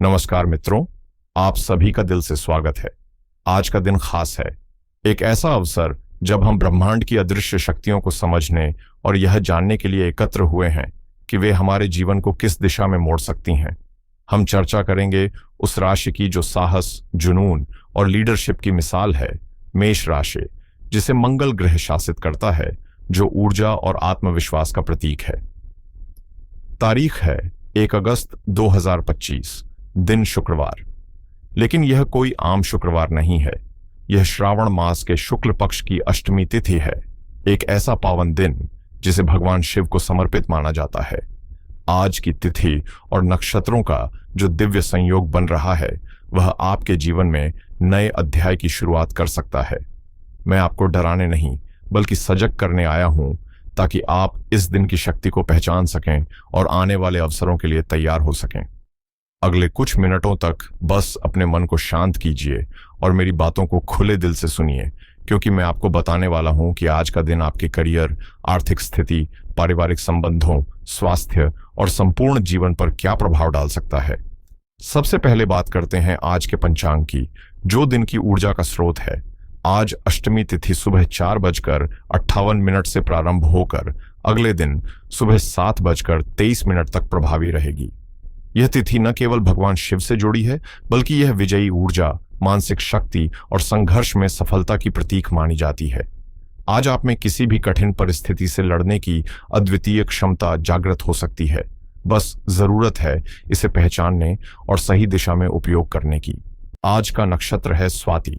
नमस्कार मित्रों, आप सभी का दिल से स्वागत है। आज का दिन खास है, एक ऐसा अवसर जब हम ब्रह्मांड की अदृश्य शक्तियों को समझने और यह जानने के लिए एकत्र हुए हैं कि वे हमारे जीवन को किस दिशा में मोड़ सकती हैं। हम चर्चा करेंगे उस राशि की जो साहस, जुनून और लीडरशिप की मिसाल है, मेष राशि, जिसे मंगल ग्रह शासित करता है, जो ऊर्जा और आत्मविश्वास का प्रतीक है। तारीख है 1 अगस्त 2025, दिन शुक्रवार। लेकिन यह कोई आम शुक्रवार नहीं है। यह श्रावण मास के शुक्ल पक्ष की अष्टमी तिथि है, एक ऐसा पावन दिन जिसे भगवान शिव को समर्पित माना जाता है। आज की तिथि और नक्षत्रों का जो दिव्य संयोग बन रहा है, वह आपके जीवन में नए अध्याय की शुरुआत कर सकता है। मैं आपको डराने नहीं, बल्कि सजग करने आया हूं, ताकि आप इस दिन की शक्ति को पहचान सकें और आने वाले अवसरों के लिए तैयार हो सकें। अगले कुछ मिनटों तक बस अपने मन को शांत कीजिए और मेरी बातों को खुले दिल से सुनिए, क्योंकि मैं आपको बताने वाला हूं कि आज का दिन आपके करियर, आर्थिक स्थिति, पारिवारिक संबंधों, स्वास्थ्य और संपूर्ण जीवन पर क्या प्रभाव डाल सकता है। सबसे पहले बात करते हैं आज के पंचांग की, जो दिन की ऊर्जा का स्रोत है। आज अष्टमी तिथि सुबह 4:58 से प्रारंभ होकर अगले दिन सुबह 7:23 तक प्रभावी रहेगी। यह तिथि न केवल भगवान शिव से जुड़ी है, बल्कि यह विजयी ऊर्जा, मानसिक शक्ति और संघर्ष में सफलता की प्रतीक मानी जाती है। आज आप में किसी भी कठिन परिस्थिति से लड़ने की अद्वितीय क्षमता जागृत हो सकती है। बस जरूरत है इसे पहचानने और सही दिशा में उपयोग करने की। आज का नक्षत्र है स्वाति,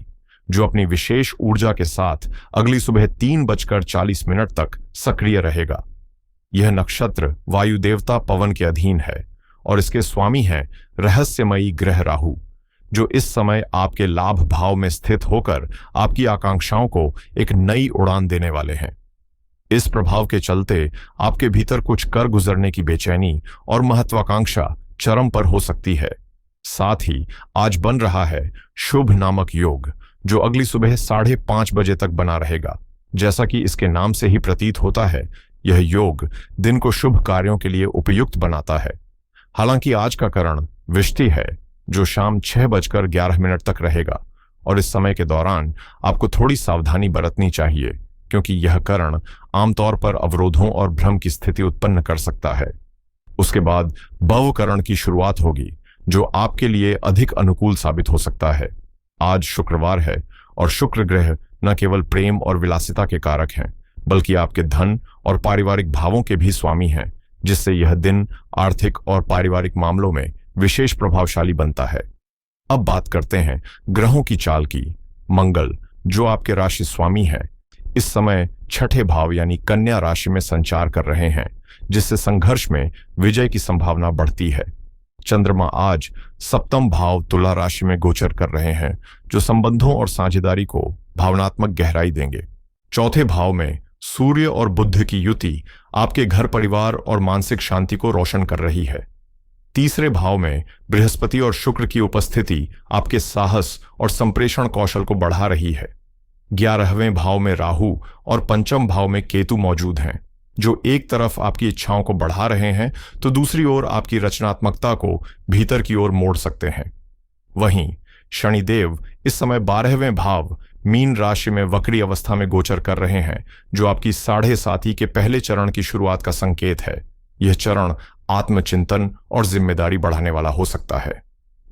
जो अपनी विशेष ऊर्जा के साथ अगली सुबह 3:40 तक सक्रिय रहेगा। यह नक्षत्र वायु देवता पवन के अधीन है और इसके स्वामी हैं रहस्यमयी ग्रह राहु, जो इस समय आपके लाभ भाव में स्थित होकर आपकी आकांक्षाओं को एक नई उड़ान देने वाले हैं। इस प्रभाव के चलते आपके भीतर कुछ कर गुजरने की बेचैनी और महत्वाकांक्षा चरम पर हो सकती है। साथ ही आज बन रहा है शुभ नामक योग, जो अगली सुबह 5:30 बजे तक बना रहेगा। जैसा कि इसके नाम से ही प्रतीत होता है, यह योग दिन को शुभ कार्यों के लिए उपयुक्त बनाता है। हालांकि आज का करण विष्टि है, जो शाम 6:11 तक रहेगा, और इस समय के दौरान आपको थोड़ी सावधानी बरतनी चाहिए, क्योंकि यह करण आमतौर पर अवरोधों और भ्रम की स्थिति उत्पन्न कर सकता है। उसके बाद भव करण की शुरुआत होगी, जो आपके लिए अधिक अनुकूल साबित हो सकता है। आज शुक्रवार है और शुक्र ग्रह न केवल प्रेम और विलासिता के कारक हैं, बल्कि आपके धन और पारिवारिक भावों के भी स्वामी हैं, जिससे यह दिन आर्थिक और पारिवारिक मामलों में विशेष प्रभावशाली बनता है। अब बात करते हैं ग्रहों की चाल की। मंगल, जो आपके राशि स्वामी है, इस समय छठे भाव यानी कन्या राशि में संचार कर रहे हैं, जिससे संघर्ष में विजय की संभावना बढ़ती है। चंद्रमा आज सप्तम भाव तुला राशि में गोचर कर रहे हैं, जो संबंधों और साझेदारी को भावनात्मक गहराई देंगे। चौथे भाव में सूर्य और बुध की युति आपके घर परिवार और मानसिक शांति को रोशन कर रही है। तीसरे भाव में बृहस्पति और शुक्र की उपस्थिति आपके साहस और संप्रेषण कौशल को बढ़ा रही है। 11वें भाव में राहु और पंचम भाव में केतु मौजूद हैं, जो एक तरफ आपकी इच्छाओं को बढ़ा रहे हैं, तो दूसरी ओर आपकी रचनात्मकता को भीतर की ओर मोड़ सकते हैं। वहीं शनिदेव इस समय 12वें भाव मीन राशि में वक्री अवस्था में गोचर कर रहे हैं, जो आपकी 7.5 के पहले चरण की शुरुआत का संकेत है। यह चरण आत्मचिंतन और जिम्मेदारी बढ़ाने वाला हो सकता है।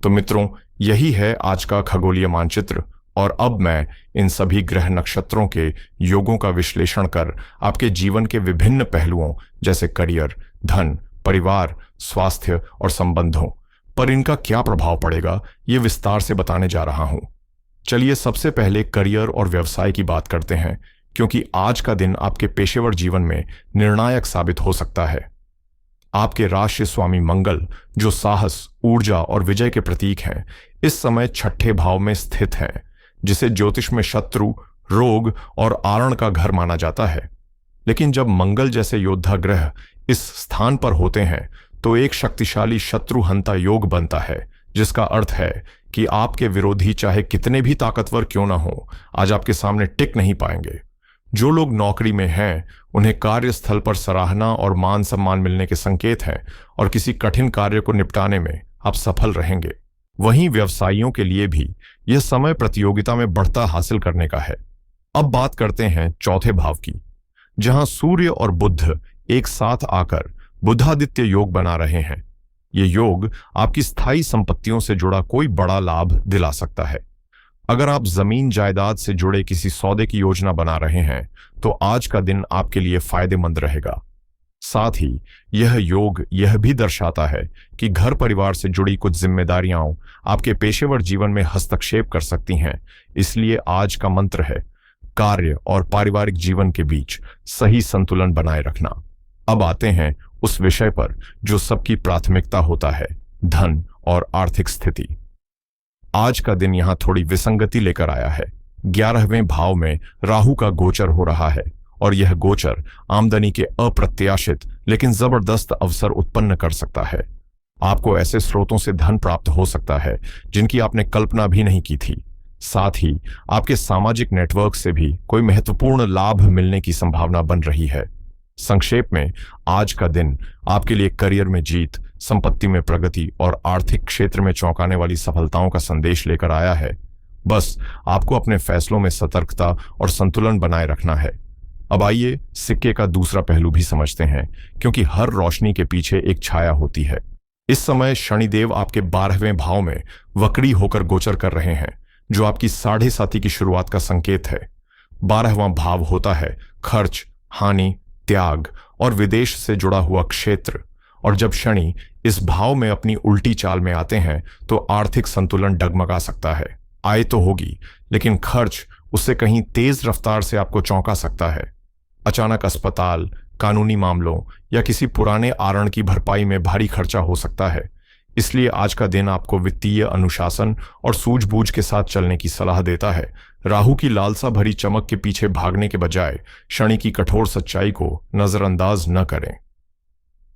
तो मित्रों, यही है आज का खगोलीय मानचित्र, और अब मैं इन सभी ग्रह नक्षत्रों के योगों का विश्लेषण कर आपके जीवन के विभिन्न पहलुओं जैसे करियर, धन, परिवार, स्वास्थ्य और संबंधों पर इनका क्या प्रभाव पड़ेगा, ये विस्तार से बताने जा रहा हूं। चलिए सबसे पहले करियर और व्यवसाय की बात करते हैं, क्योंकि आज का दिन आपके पेशेवर जीवन में निर्णायक साबित हो सकता है। आपके राशि स्वामी मंगल, जो साहस, ऊर्जा और विजय के प्रतीक हैं, इस समय छठे भाव में स्थित हैं, जिसे ज्योतिष में शत्रु, रोग और आरण का घर माना जाता है। लेकिन जब मंगल जैसे योद्धा ग्रह इस स्थान पर होते हैं, तो एक शक्तिशाली शत्रु हंता योग बनता है, जिसका अर्थ है कि आपके विरोधी चाहे कितने भी ताकतवर क्यों ना हो, आज आपके सामने टिक नहीं पाएंगे। जो लोग नौकरी में हैं, उन्हें कार्यस्थल पर सराहना और मान सम्मान मिलने के संकेत हैं, और किसी कठिन कार्य को निपटाने में आप सफल रहेंगे। वहीं व्यवसायियों के लिए भी यह समय प्रतियोगिता में बढ़ता हासिल करने का है। अब बात करते हैं चौथे भाव की, जहां सूर्य और बुध एक साथ आकर बुधादित्य योग बना रहे हैं। ये योग आपकी स्थायी संपत्तियों से जुड़ा कोई बड़ा लाभ दिला सकता है। अगर आप जमीन जायदाद से जुड़े किसी सौदे की योजना बना रहे हैं तो आज का दिन आपके लिए फायदेमंद रहेगा। साथ ही यह योग यह भी दर्शाता है कि घर परिवार से जुड़ी कुछ जिम्मेदारियां आपके पेशेवर जीवन में हस्तक्षेप कर सकती हैं। इसलिए आज का मंत्र है कार्य और पारिवारिक जीवन के बीच सही संतुलन बनाए रखना। अब आते हैं उस विषय पर जो सबकी प्राथमिकता होता है, धन और आर्थिक स्थिति। आज का दिन यहां थोड़ी विसंगति लेकर आया है। 11वें भाव में राहु का गोचर हो रहा है और यह गोचर आमदनी के अप्रत्याशित लेकिन जबरदस्त अवसर उत्पन्न कर सकता है। आपको ऐसे स्रोतों से धन प्राप्त हो सकता है जिनकी आपने कल्पना भी नहीं की थी। साथ ही आपके सामाजिक नेटवर्क से भी कोई महत्वपूर्ण लाभ मिलने की संभावना बन रही है। संक्षेप में, आज का दिन आपके लिए करियर में जीत, संपत्ति में प्रगति और आर्थिक क्षेत्र में चौंकाने वाली सफलताओं का संदेश लेकर आया है। बस आपको अपने फैसलों में सतर्कता और संतुलन बनाए रखना है। अब आइए सिक्के का दूसरा पहलू भी समझते हैं, क्योंकि हर रोशनी के पीछे एक छाया होती है। इस समय शनिदेव आपके 12वें भाव में वक्री होकर गोचर कर रहे हैं, जो आपकी साढ़े साथी की शुरुआत का संकेत है। 12वां भाव होता है खर्च, हानि, त्याग और विदेश से जुड़ा हुआ क्षेत्र। और जब शनि इस भाव में अपनी उल्टी चाल में आते हैं तो आर्थिक संतुलन डगमगा सकता है। आय तो होगी, लेकिन खर्च उससे कहीं तेज रफ्तार से आपको चौंका सकता है। अचानक अस्पताल, कानूनी मामलों या किसी पुराने आरण की भरपाई में भारी खर्चा हो सकता है। इसलिए आज का दिन आपको वित्तीय अनुशासन और सूझबूझ के साथ चलने की सलाह देता है। राहु की लालसा भरी चमक के पीछे भागने के बजाय शनि की कठोर सच्चाई को नजरअंदाज न करें।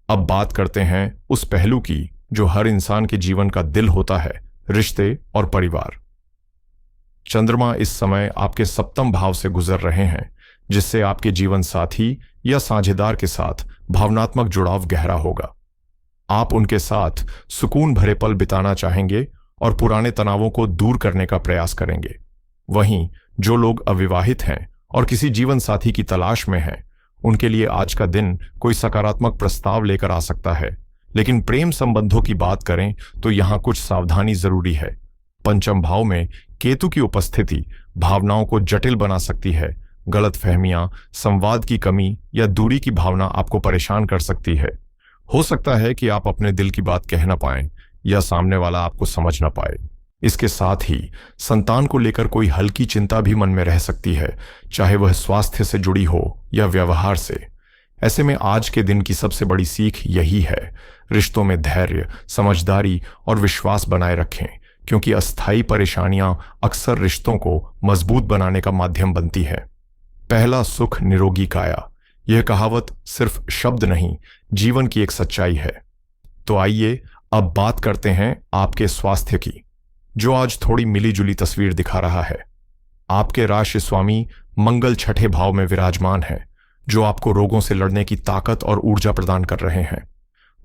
अब बात करते हैं उस पहलू की जो हर इंसान के जीवन का दिल होता है, रिश्ते और परिवार। चंद्रमा इस समय आपके 7वें भाव से गुजर रहे हैं, जिससे आपके जीवन साथी या साझेदार के साथ भावनात्मक जुड़ाव गहरा होगा। आप उनके साथ सुकून भरे पल बिताना चाहेंगे और पुराने तनावों को दूर करने का प्रयास करेंगे। वहीं जो लोग अविवाहित हैं और किसी जीवन साथी की तलाश में हैं, उनके लिए आज का दिन कोई सकारात्मक प्रस्ताव लेकर आ सकता है। लेकिन प्रेम संबंधों की बात करें तो यहां कुछ सावधानी जरूरी है। 5वें भाव में केतु की उपस्थिति भावनाओं को जटिल बना सकती है। गलतफहमियां, संवाद की कमी या दूरी की भावना आपको परेशान कर सकती है। हो सकता है कि आप अपने दिल की बात कह ना पाएं या सामने वाला आपको समझ ना पाए। इसके साथ ही संतान को लेकर कोई हल्की चिंता भी मन में रह सकती है, चाहे वह स्वास्थ्य से जुड़ी हो या व्यवहार से। ऐसे में आज के दिन की सबसे बड़ी सीख यही है, रिश्तों में धैर्य, समझदारी और विश्वास बनाए रखें, क्योंकि अस्थायी परेशानियां अक्सर रिश्तों को मजबूत बनाने का माध्यम बनती है। पहला सुख निरोगी काया, यह कहावत सिर्फ शब्द नहीं, जीवन की एक सच्चाई है। तो आइए अब बात करते हैं आपके स्वास्थ्य की, जो आज थोड़ी मिली-जुली तस्वीर दिखा रहा है। आपके राशि स्वामी मंगल 6ठे भाव में विराजमान है, जो आपको रोगों से लड़ने की ताकत और ऊर्जा प्रदान कर रहे हैं।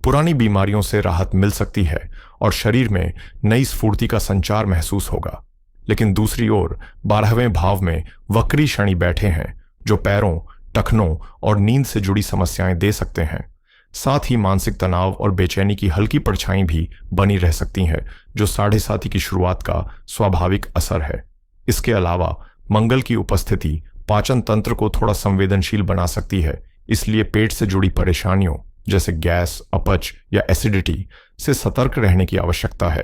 पुरानी बीमारियों से राहत मिल सकती है और शरीर में नई स्फूर्ति का संचार महसूस होगा। लेकिन दूसरी ओर 12वें भाव में वक्री शनि बैठे हैं, जो पैरों, टखनों और नींद से जुड़ी समस्याएं दे सकते हैं। साथ ही मानसिक तनाव और बेचैनी की हल्की परछाई भी बनी रह सकती हैं, जो साढ़े साथी की शुरुआत का स्वाभाविक असर है। इसके अलावा मंगल की उपस्थिति पाचन तंत्र को थोड़ा संवेदनशील बना सकती है, इसलिए पेट से जुड़ी परेशानियों जैसे गैस, अपच या एसिडिटी से सतर्क रहने की आवश्यकता है।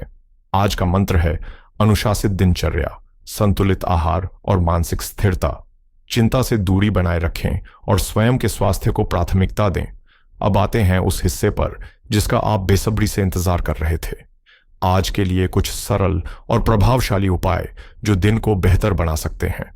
आज का मंत्र है अनुशासित दिनचर्या, संतुलित आहार और मानसिक स्थिरता। चिंता से दूरी बनाए रखें और स्वयं के स्वास्थ्य को प्राथमिकता दें। अब आते हैं उस हिस्से पर जिसका आप बेसब्री से इंतजार कर रहे थे। आज के लिए कुछ सरल और प्रभावशाली उपाय जो दिन को बेहतर बना सकते हैं।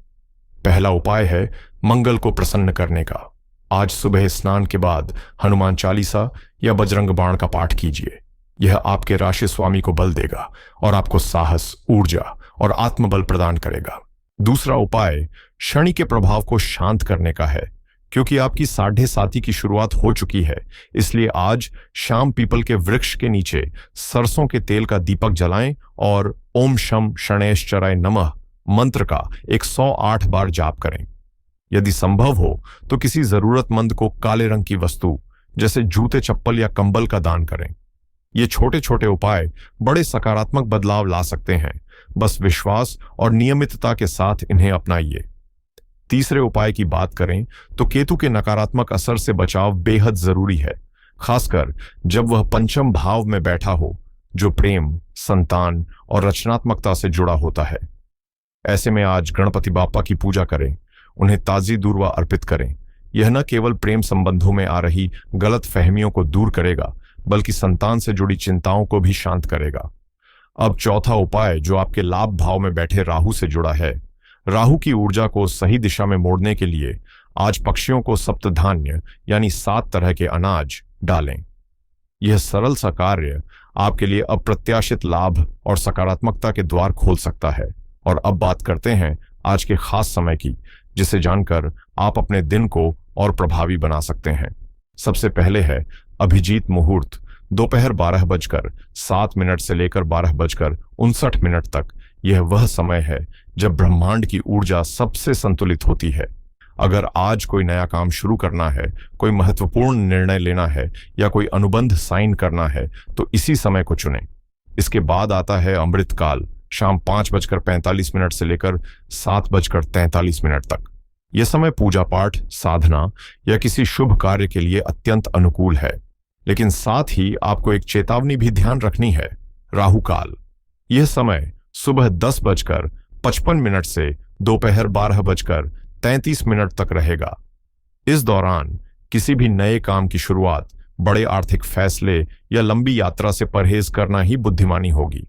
पहला उपाय है मंगल को प्रसन्न करने का। आज सुबह स्नान के बाद हनुमान चालीसा या बजरंग बाण का पाठ कीजिए। यह आपके राशि स्वामी को बल देगा और आपको साहस, ऊर्जा और आत्मबल प्रदान करेगा। दूसरा उपाय शनि के प्रभाव को शांत करने का है। क्योंकि आपकी 7:30 की शुरुआत हो चुकी है, इसलिए आज शाम पीपल के वृक्ष के नीचे सरसों के तेल का दीपक जलाएं और ओम शम शनैश्चराय नमः मंत्र का 108 बार जाप करें। यदि संभव हो तो किसी जरूरतमंद को काले रंग की वस्तु जैसे जूते, चप्पल या कंबल का दान करें। ये छोटे छोटे उपाय बड़े सकारात्मक बदलाव ला सकते हैं। बस विश्वास और नियमितता के साथ इन्हें अपनाइए। तीसरे उपाय की बात करें तो केतु के नकारात्मक असर से बचाव बेहद जरूरी है, खासकर जब वह पंचम भाव में बैठा हो, जो प्रेम, संतान और रचनात्मकता से जुड़ा होता है। ऐसे में आज गणपति बाप्पा की पूजा करें, उन्हें ताजी दूर्वा अर्पित करें। यह न केवल प्रेम संबंधों में आ रही गलत फहमियों को दूर करेगा, बल्कि संतान से जुड़ी चिंताओं को भी शांत करेगा। अब चौथा उपाय, जो आपके लाभ भाव में बैठे राहु से जुड़ा है। राहु की ऊर्जा को सही दिशा में मोड़ने के लिए आज पक्षियों को सप्तधान्य यानी 7 तरह के अनाज डालें। यह सरल सा कार्य आपके लिए अप्रत्याशित लाभ और सकारात्मकता के द्वार खोल सकता है। और अब बात करते हैं आज के खास समय की, जिसे जानकर आप अपने दिन को और प्रभावी बना सकते हैं। सबसे पहले है अभिजीत मुहूर्त। दोपहर 12:07 से लेकर 12:59 तक यह वह समय है जब ब्रह्मांड की ऊर्जा सबसे संतुलित होती है। अगर आज कोई नया काम शुरू करना है, कोई महत्वपूर्ण निर्णय लेना है या कोई अनुबंध साइन करना है, तो इसी समय को चुनें। इसके बाद आता है अमृतकाल, शाम 5:45 से लेकर 7:43 तक। यह समय पूजा पाठ, साधना या किसी शुभ कार्य के लिए अत्यंत अनुकूल है। लेकिन साथ ही आपको एक चेतावनी भी ध्यान रखनी है। राहु काल, यह समय सुबह 10:55 से दोपहर 12:33 तक रहेगा। इस दौरान किसी भी नए काम की शुरुआत, बड़े आर्थिक फैसले या लंबी यात्रा से परहेज करना ही बुद्धिमानी होगी।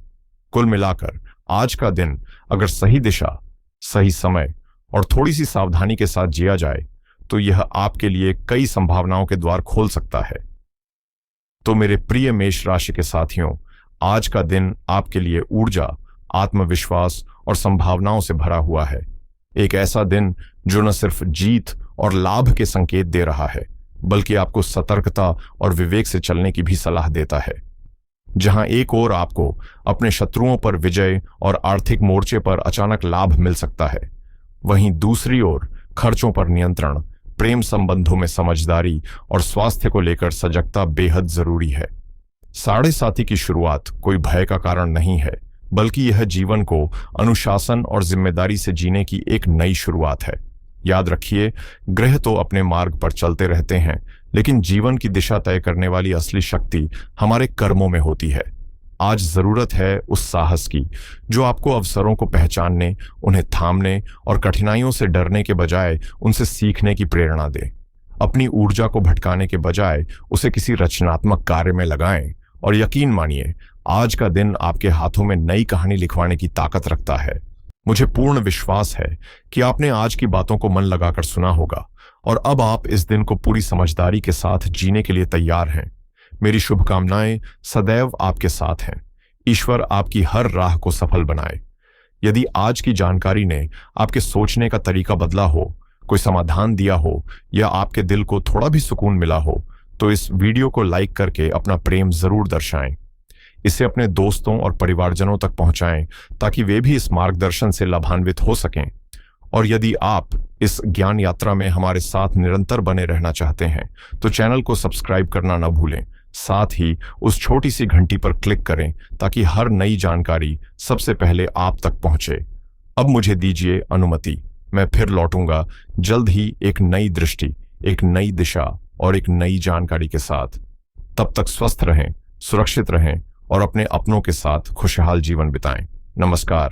कुल मिलाकर आज का दिन अगर सही दिशा, सही समय और थोड़ी सी सावधानी के साथ जिया जाए, तो यह आपके लिए कई संभावनाओं के द्वार खोल सकता है। तो मेरे प्रिय मेष राशि के साथियों, आज का दिन आपके लिए ऊर्जा, आत्मविश्वास और संभावनाओं से भरा हुआ है। एक ऐसा दिन जो न सिर्फ जीत और लाभ के संकेत दे रहा है, बल्कि आपको सतर्कता और विवेक से चलने की भी सलाह देता है। जहां एक ओर आपको अपने शत्रुओं पर विजय और आर्थिक मोर्चे पर अचानक लाभ मिल सकता है, वहीं दूसरी ओर खर्चों पर नियंत्रण, प्रेम संबंधों में समझदारी और स्वास्थ्य को लेकर सजगता बेहद जरूरी है। 7:30 की शुरुआत कोई भय का कारण नहीं है, बल्कि यह जीवन को अनुशासन और जिम्मेदारी से जीने की एक नई शुरुआत है। याद रखिए, ग्रह तो अपने मार्ग पर चलते रहते हैं, लेकिन जीवन की दिशा तय करने वाली असली शक्ति हमारे कर्मों में होती है। आज जरूरत है उस साहस की जो आपको अवसरों को पहचानने, उन्हें थामने और कठिनाइयों से डरने के बजाय उनसे सीखने की प्रेरणा दे। अपनी ऊर्जा को भटकाने के बजाय उसे किसी रचनात्मक कार्य में लगाएं और यकीन मानिए, आज का दिन आपके हाथों में नई कहानी लिखवाने की ताकत रखता है। मुझे पूर्ण विश्वास है कि आपने आज की बातों को मन लगाकर सुना होगा और अब आप इस दिन को पूरी समझदारी के साथ जीने के लिए तैयार हैं। मेरी शुभकामनाएं सदैव आपके साथ हैं। ईश्वर आपकी हर राह को सफल बनाए। यदि आज की जानकारी ने आपके सोचने का तरीका बदला हो, कोई समाधान दिया हो या आपके दिल को थोड़ा भी सुकून मिला हो, तो इस वीडियो को लाइक करके अपना प्रेम जरूर दर्शाएं। इसे अपने दोस्तों और परिवारजनों तक पहुंचाएं ताकि वे भी इस मार्गदर्शन से लाभान्वित हो सकें। और यदि आप इस ज्ञान यात्रा में हमारे साथ निरंतर बने रहना चाहते हैं, तो चैनल को सब्सक्राइब करना न भूलें। साथ ही उस छोटी सी घंटी पर क्लिक करें ताकि हर नई जानकारी सबसे पहले आप तक पहुंचे। अब मुझे दीजिए अनुमति, मैं फिर लौटूंगा जल्द ही एक नई दृष्टि, एक नई दिशा और एक नई जानकारी के साथ। तब तक स्वस्थ रहें, सुरक्षित रहें और अपने अपनों के साथ खुशहाल जीवन बिताएं। नमस्कार।